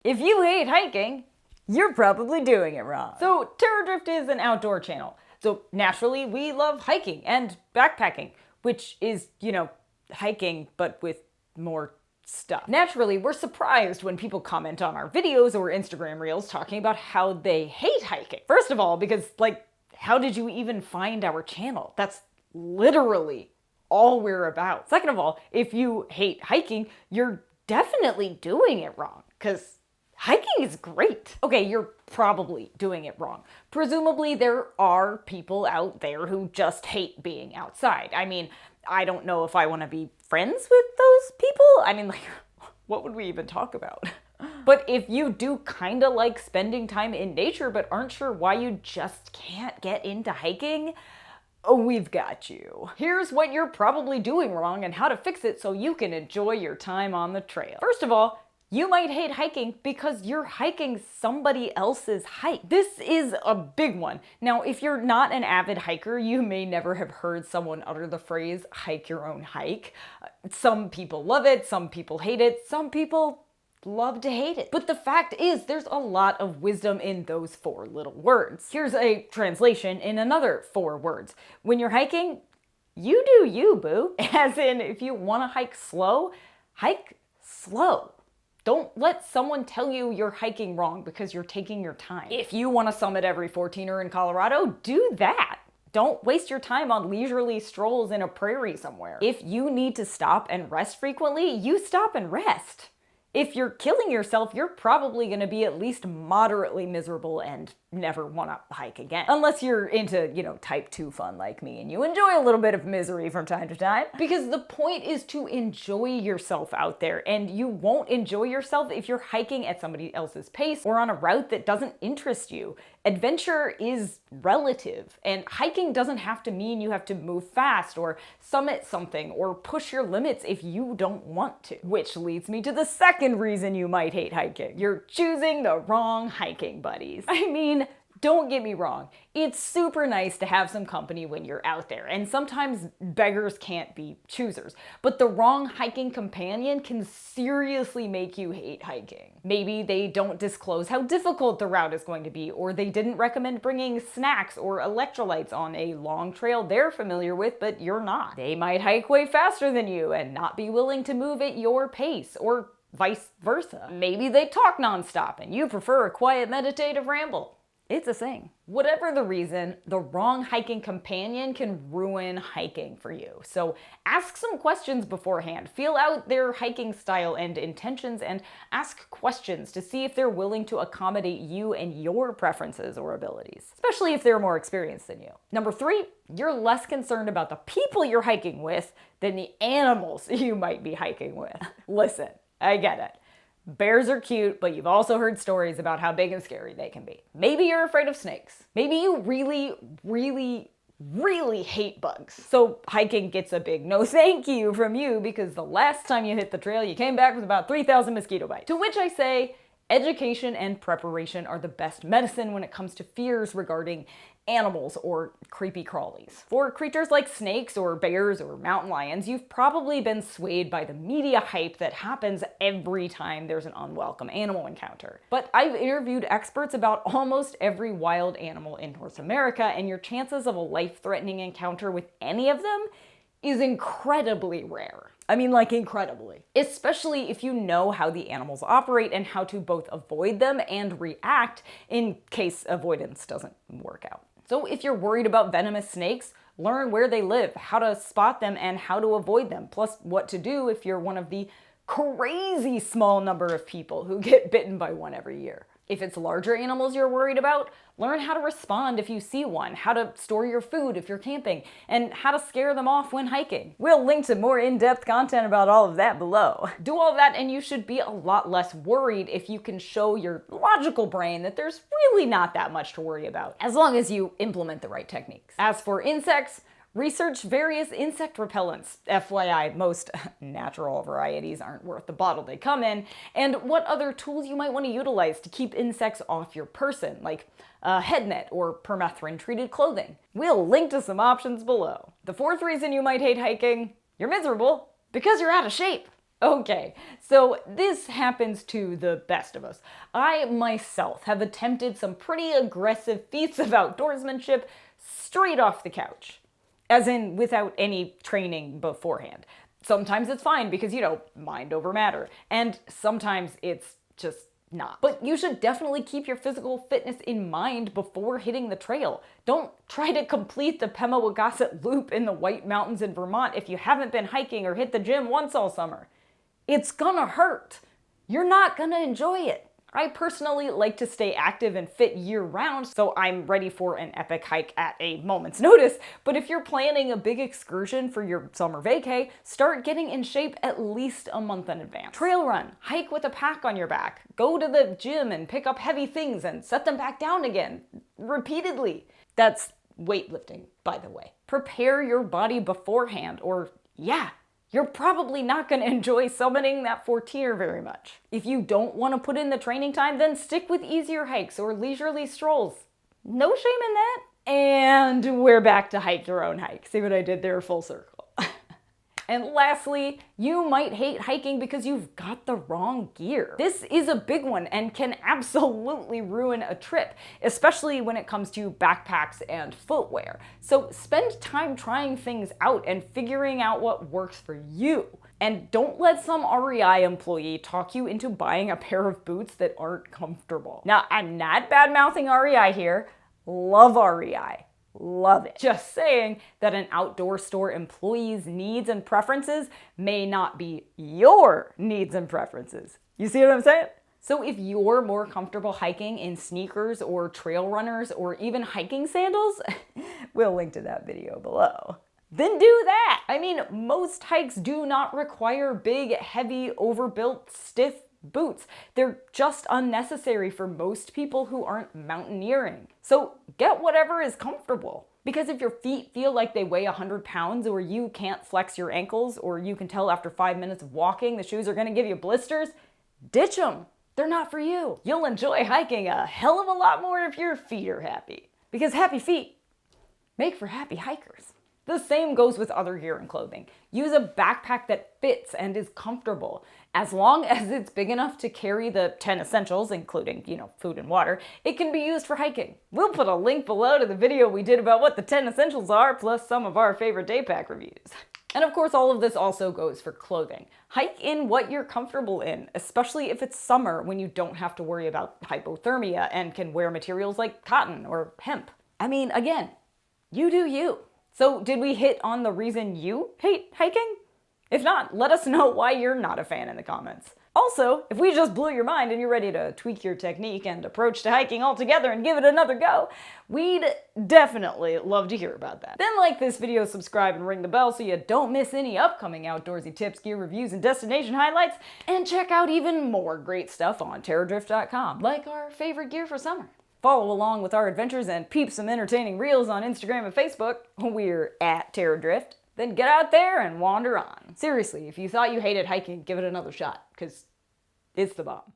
If you hate hiking, you're probably doing it wrong. So Terradrift is an outdoor channel. So naturally, we love hiking and backpacking, which is, hiking, but with more stuff. Naturally, we're surprised when people comment on our videos or Instagram reels talking about how they hate hiking. First of all, because, how did you even find our channel? That's literally all we're about. Second of all, if you hate hiking, you're definitely doing it wrong, because hiking is great. Okay, you're probably doing it wrong. Presumably there are people out there who just hate being outside. I mean, I don't know if I want to be friends with those people. What would we even talk about? But if you do kind of like spending time in nature but aren't sure why you just can't get into hiking, we've got you. Here's what you're probably doing wrong and how to fix it so you can enjoy your time on the trail. First of all, you might hate hiking because you're hiking somebody else's hike. This is a big one. Now, if you're not an avid hiker, you may never have heard someone utter the phrase, hike your own hike. Some people love it, some people hate it, some people love to hate it. But the fact is, there's a lot of wisdom in those 4 little words. Here's a translation in another 4 words. When you're hiking, you do you, boo. As in, if you want to hike slow, hike slow. Don't let someone tell you you're hiking wrong because you're taking your time. If you want to summit every 14er in Colorado, do that. Don't waste your time on leisurely strolls in a prairie somewhere. If you need to stop and rest frequently, you stop and rest. If you're killing yourself, you're probably going to be at least moderately miserable and never want to hike again. Unless you're into, type 2 fun like me and you enjoy a little bit of misery from time to time. Because the point is to enjoy yourself out there, and you won't enjoy yourself if you're hiking at somebody else's pace or on a route that doesn't interest you. Adventure is relative, and hiking doesn't have to mean you have to move fast or summit something or push your limits if you don't want to. Which leads me to the second reason you might hate hiking. You're choosing the wrong hiking buddies. Don't get me wrong, it's super nice to have some company when you're out there, and sometimes beggars can't be choosers, but the wrong hiking companion can seriously make you hate hiking. Maybe they don't disclose how difficult the route is going to be, or they didn't recommend bringing snacks or electrolytes on a long trail they're familiar with, but you're not. They might hike way faster than you and not be willing to move at your pace, or vice versa. Maybe they talk nonstop and you prefer a quiet meditative ramble. It's a thing. Whatever the reason, the wrong hiking companion can ruin hiking for you. So ask some questions beforehand. Feel out their hiking style and intentions, and ask questions to see if they're willing to accommodate you and your preferences or abilities, especially if they're more experienced than you. Number 3, you're less concerned about the people you're hiking with than the animals you might be hiking with. Listen, I get it. Bears are cute, but you've also heard stories about how big and scary they can be. Maybe you're afraid of snakes. Maybe you really, really, really hate bugs. So hiking gets a big no thank you from you because the last time you hit the trail, you came back with about 3,000 mosquito bites. To which I say, education and preparation are the best medicine when it comes to fears regarding animals or creepy crawlies. For creatures like snakes or bears or mountain lions, you've probably been swayed by the media hype that happens every time there's an unwelcome animal encounter. But I've interviewed experts about almost every wild animal in North America, and your chances of a life-threatening encounter with any of them is incredibly rare. Incredibly. Especially if you know how the animals operate and how to both avoid them and react in case avoidance doesn't work out. So if you're worried about venomous snakes, learn where they live, how to spot them, and how to avoid them, plus what to do if you're one of the crazy small number of people who get bitten by one every year. If it's larger animals you're worried about, learn how to respond if you see one, how to store your food if you're camping, and how to scare them off when hiking. We'll link to more in-depth content about all of that below. Do all of that and you should be a lot less worried if you can show your logical brain that there's really not that much to worry about, as long as you implement the right techniques. As for insects, research various insect repellents. FYI, most natural varieties aren't worth the bottle they come in. And what other tools you might want to utilize to keep insects off your person, like a head net or permethrin-treated clothing. We'll link to some options below. The 4th reason you might hate hiking, you're miserable because you're out of shape. Okay, so this happens to the best of us. I myself have attempted some pretty aggressive feats of outdoorsmanship straight off the couch. As in, without any training beforehand. Sometimes it's fine because, mind over matter. And sometimes it's just not. But you should definitely keep your physical fitness in mind before hitting the trail. Don't try to complete the Pemawagaset Loop in the White Mountains in Vermont if you haven't been hiking or hit the gym once all summer. It's gonna hurt. You're not gonna enjoy it. I personally like to stay active and fit year-round, so I'm ready for an epic hike at a moment's notice. But if you're planning a big excursion for your summer vacay, start getting in shape at least a month in advance. Trail run, hike with a pack on your back, go to the gym and pick up heavy things and set them back down again, repeatedly. That's weightlifting, by the way. Prepare your body beforehand, or you're probably not going to enjoy summiting that 14er very much. If you don't want to put in the training time, then stick with easier hikes or leisurely strolls. No shame in that. And we're back to hike your own hike. See what I did there? Full circle. And lastly, you might hate hiking because you've got the wrong gear. This is a big one and can absolutely ruin a trip, especially when it comes to backpacks and footwear. So spend time trying things out and figuring out what works for you. And don't let some REI employee talk you into buying a pair of boots that aren't comfortable. Now, I'm not bad-mouthing REI here. Love REI. Love it. Just saying that an outdoor store employee's needs and preferences may not be your needs and preferences. You see what I'm saying? So if you're more comfortable hiking in sneakers or trail runners or even hiking sandals, we'll link to that video below. Then do that. I mean, most hikes do not require big, heavy, overbuilt, stiff boots. They're just unnecessary for most people who aren't mountaineering. So get whatever is comfortable. Because if your feet feel like they weigh 100 pounds or you can't flex your ankles or you can tell after 5 minutes of walking the shoes are gonna give you blisters, ditch them. They're not for you. You'll enjoy hiking a hell of a lot more if your feet are happy. Because happy feet make for happy hikers. The same goes with other gear and clothing. Use a backpack that fits and is comfortable. As long as it's big enough to carry the 10 essentials, including, food and water, it can be used for hiking. We'll put a link below to the video we did about what the 10 essentials are, plus some of our favorite day pack reviews. And of course, all of this also goes for clothing. Hike in what you're comfortable in, especially if it's summer when you don't have to worry about hypothermia and can wear materials like cotton or hemp. I mean, again, you do you. So did we hit on the reason you hate hiking? If not, let us know why you're not a fan in the comments. Also, if we just blew your mind and you're ready to tweak your technique and approach to hiking altogether and give it another go, we'd definitely love to hear about that. Then like this video, subscribe, and ring the bell so you don't miss any upcoming outdoorsy tips, gear reviews, and destination highlights, and check out even more great stuff on Terradrift.com, like our favorite gear for summer. Follow along with our adventures and peep some entertaining reels on Instagram and Facebook. We're at Terradrift. Then get out there and wander on. Seriously, if you thought you hated hiking, give it another shot, because it's the bomb.